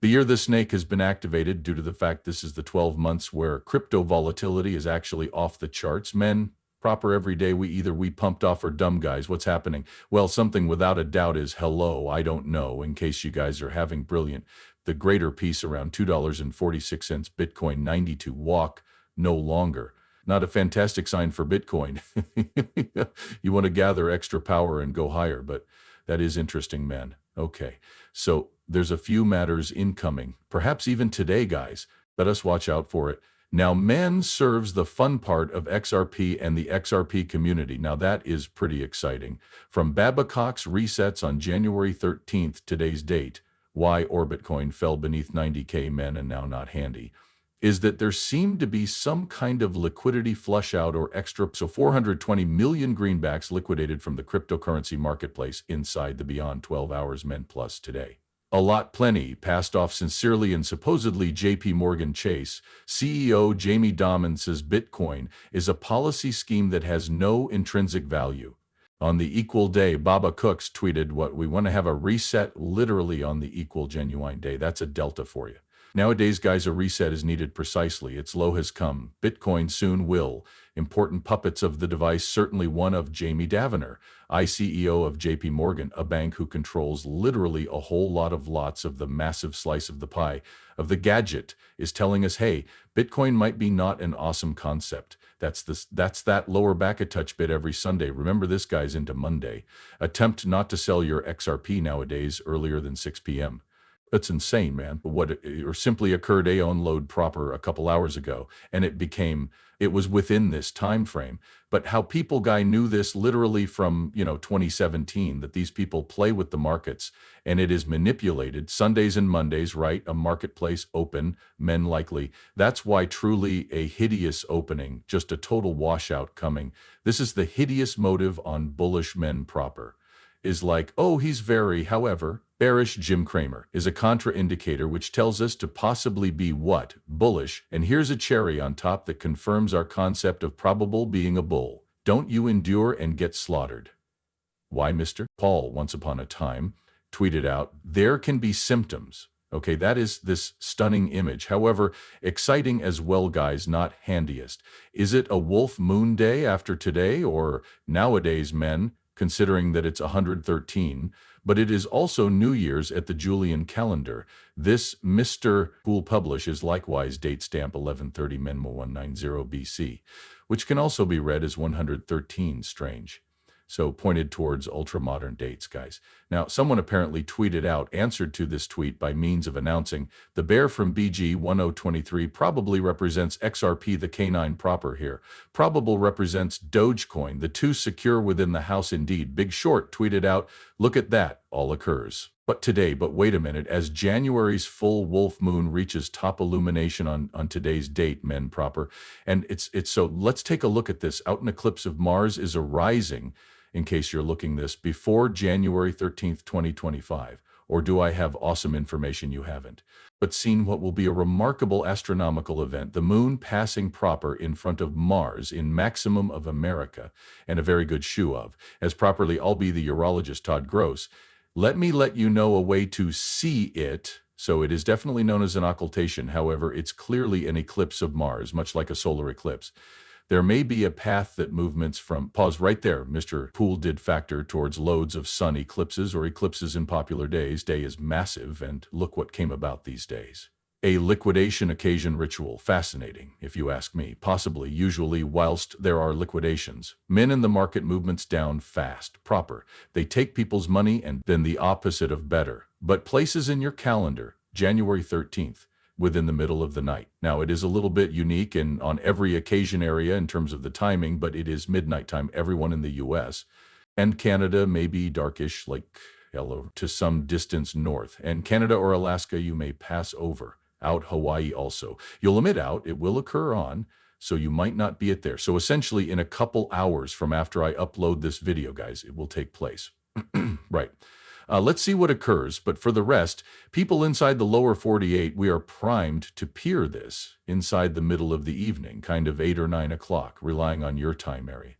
The year the snake has been activated due to the fact this is the 12 months where crypto volatility is actually off the charts. Men, proper every day, we pumped off or dumb guys. What's happening? Well, something without a doubt is hello, I don't know, in case you guys are having brilliant. The greater piece around $2.46, Bitcoin 92 walk no longer. Not a fantastic sign for Bitcoin. You want to gather extra power and go higher, but that is interesting, man. Okay, so there's a few matters incoming, perhaps even today, guys. Let us watch out for it. Now, man serves the fun part of XRP and the XRP community. Now, that is pretty exciting. From Babcock's resets on January 13th, today's date, why Orbitcoin fell beneath 90K men and now not handy, is that there seemed to be some kind of liquidity flush out or extra. So 420 million greenbacks liquidated from the cryptocurrency marketplace inside the beyond 12 hours men plus today. A lot plenty passed off sincerely, and supposedly JP Morgan Chase CEO Jamie Dimon says Bitcoin is a policy scheme that has no intrinsic value. On the equal day, Baba Cooks tweeted, "What, we want to have a reset literally on the equal genuine day." That's a delta for you. Nowadays, guys, a reset is needed precisely. Its low has come. Bitcoin soon will. Important puppets of the device, certainly one of Jamie Dimon, ICEO of JP Morgan, a bank who controls literally a whole lot of lots of the massive slice of the pie of the gadget, is telling us, hey, Bitcoin might be not an awesome concept. That's that lower back a touch bit every Sunday. Remember, this guy's into Monday. Attempt not to sell your XRP nowadays earlier than 6 p.m. That's insane, man. But what or simply occurred on load proper a couple hours ago, and it was within this time frame. But how people guy knew this literally from 2017, that these people play with the markets and it is manipulated Sundays and Mondays, right? A marketplace open, men likely. That's why truly a hideous opening, just a total washout coming. This is the hideous motive on bullish men proper. Is like, oh, he's very, however, bearish. Jim Cramer is a contraindicator which tells us to possibly be what? Bullish. And here's a cherry on top that confirms our concept of probable being a bull. Don't you endure and get slaughtered. Why, Mr. Paul, once upon a time, tweeted out, there can be symptoms. Okay, that is this stunning image. However, exciting as well, guys, not handiest. Is it a wolf moon day after today, or nowadays, men, considering that it's 113, but it is also New Year's at the Julian calendar. This Mr. Pool Publish is likewise date stamp 1130 Menmo 190 BC, which can also be read as 113 strange. So pointed towards ultra-modern dates, guys. Now, someone apparently tweeted out, answered to this tweet by means of announcing, the bear from BG 1023 probably represents XRP, the K9 proper here. Probable represents Dogecoin, the two secure within the house indeed. Big Short tweeted out, look at that, all occurs. But today, but wait a minute, as January's full wolf moon reaches top illumination on today's date, men proper, and it's so let's take a look at this. Out an eclipse of Mars is arising, in case you're looking this, before January 13th, 2025. Or do I have awesome information you haven't? But seen what will be a remarkable astronomical event, the moon passing proper in front of Mars in maximum of America, and a very good shoe of, as properly I'll be the urologist Todd Gross. Let me let you know a way to see it. So it is definitely known as an occultation. However, it's clearly an eclipse of Mars, much like a solar eclipse. There may be a path that movements from, pause right there, Mr. Poole did factor towards loads of sun eclipses or eclipses in popular days. Day is massive, and look what came about these days. A liquidation occasion ritual, fascinating, if you ask me, possibly, usually whilst there are liquidations. Men in the market movements down fast, proper. They take people's money and then the opposite of better. But places in your calendar, January 13th. Within the middle of the night. Now, it is a little bit unique and on every occasion area in terms of the timing, but it is midnight time, everyone in the U.S. and Canada may be darkish, like hello, to some distance north. And Canada or Alaska, you may pass over. Out Hawaii also. You'll emit out, it will occur on, so you might not be it there. So essentially, in a couple hours from after I upload this video, guys, it will take place. Right. Let's see what occurs, but for the rest, people inside the lower 48, we are primed to peer this inside the middle of the evening, kind of 8 or 9 o'clock, relying on your time area,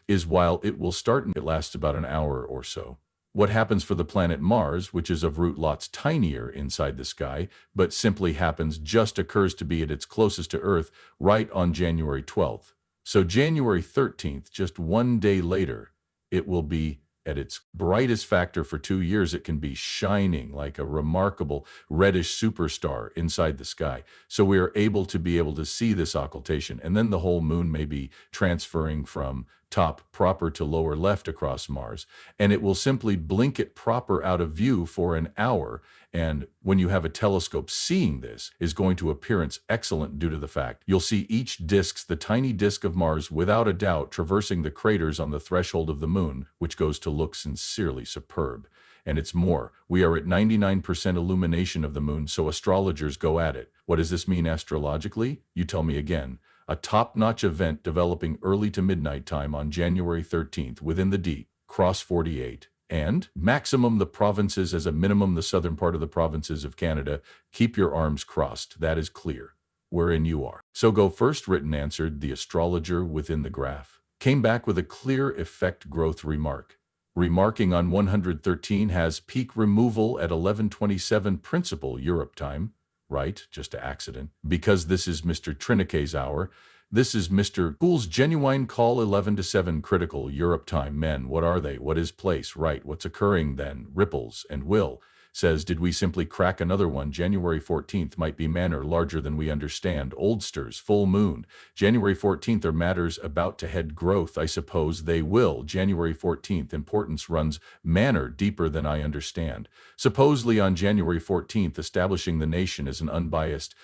is while it will start and it lasts about an hour or so. what happens for the planet Mars, which is of root lots tinier inside the sky, but simply happens just occurs to be at its closest to Earth right on January 12th. So January 13th, just one day later, it will be at its brightest factor for 2 years. It can be shining like a remarkable reddish superstar inside the sky. So we are able to see this occultation. And then the whole moon may be transferring from top proper to lower left across Mars. And it will simply blink it proper out of view for an hour. And when you have a telescope seeing this, is going to appearance excellent due to the fact you'll see each disk, the tiny disk of Mars, without a doubt traversing the craters on the threshold of the moon, which goes to look sincerely superb. And it's more, we are at 99% illumination of the moon, so astrologers go at it. What does this mean astrologically? You tell me again. A top-notch event developing early to midnight time on January 13th within the deep, cross 48. And maximum the provinces, as a minimum the southern part of the provinces of Canada. Keep your arms crossed, that is clear, wherein you are. So go first, written, answered the astrologer within the graph. Came back with a clear effect growth remark. Remarking on 113 has peak removal at 11:27 principal Europe time. Right, just an accident. Because this is Mr. Triniquet's hour. This is Mr. Ghoul's genuine call 11 to 7 critical Europe time. Men, what are they? What is place? Right, what's occurring then? Ripples and Will says, did we simply crack another one? January 14th might be manner larger than we understand. Oldsters, full moon. January 14th are matters about to head growth. I suppose they will. January 14th importance runs manner deeper than I understand. Supposedly on January 14th, establishing the nation as an unbiased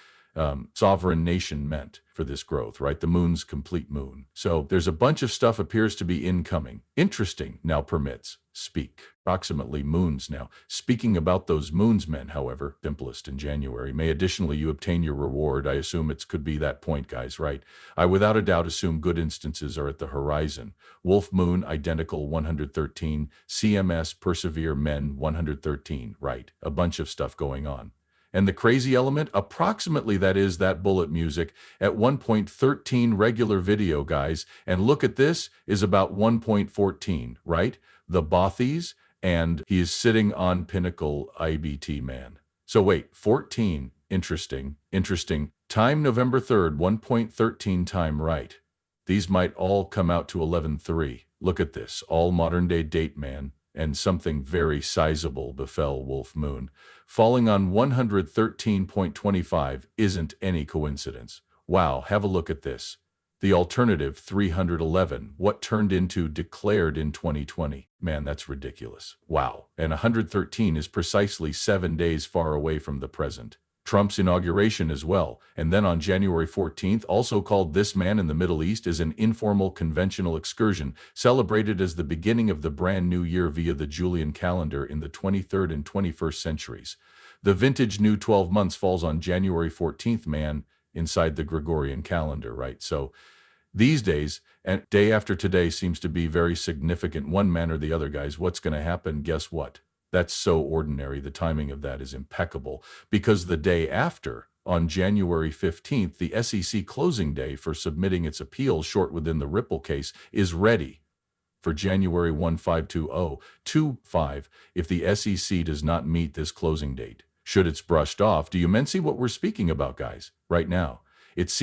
sovereign nation meant for this growth, right? The moon's complete moon. So there's a bunch of stuff appears to be incoming. Interesting. Now permits. Speak. Approximately moons now. Speaking about those moons, men, however, simplest in January, may additionally you obtain your reward. I assume it could be that point, guys, right? I without a doubt assume good instances are at the horizon. Wolf moon, identical 113. CMS, persevere, men, 113, right? A bunch of stuff going on. And the crazy element, approximately that is that bullet music at 1.13 regular video, guys. And look at this, is about 1.14, right? The Bothies, and he is sitting on pinnacle IBT, man. So wait, 14, interesting. Time November 3rd, 1.13 time, right? These might all come out to 11.3. Look at this, all modern day date, man. And something very sizable befell Wolf Moon. Falling on 113.25 isn't any coincidence. Wow, have a look at this. The alternative, 311, what turned into declared in 2020. Man, that's ridiculous. Wow. And 113 is precisely 7 days far away from the present. Trump's inauguration as well, and then on January 14th, also called This Man in the Middle East, is an informal conventional excursion celebrated as the beginning of the brand new year via the Julian calendar in the 23rd and 21st centuries. The vintage new 12 months falls on January 14th, man, inside the Gregorian calendar, right? So these days, and day after today seems to be very significant one man or the other, guys. What's going to happen? Guess what? That's so ordinary. The timing of that is impeccable because the day after, on January 15th, the SEC closing day for submitting its appeal short within the Ripple case is ready for January 152025 if the SEC does not meet this closing date. Should it's brushed off, do you men see what we're speaking about, guys, right now? It seems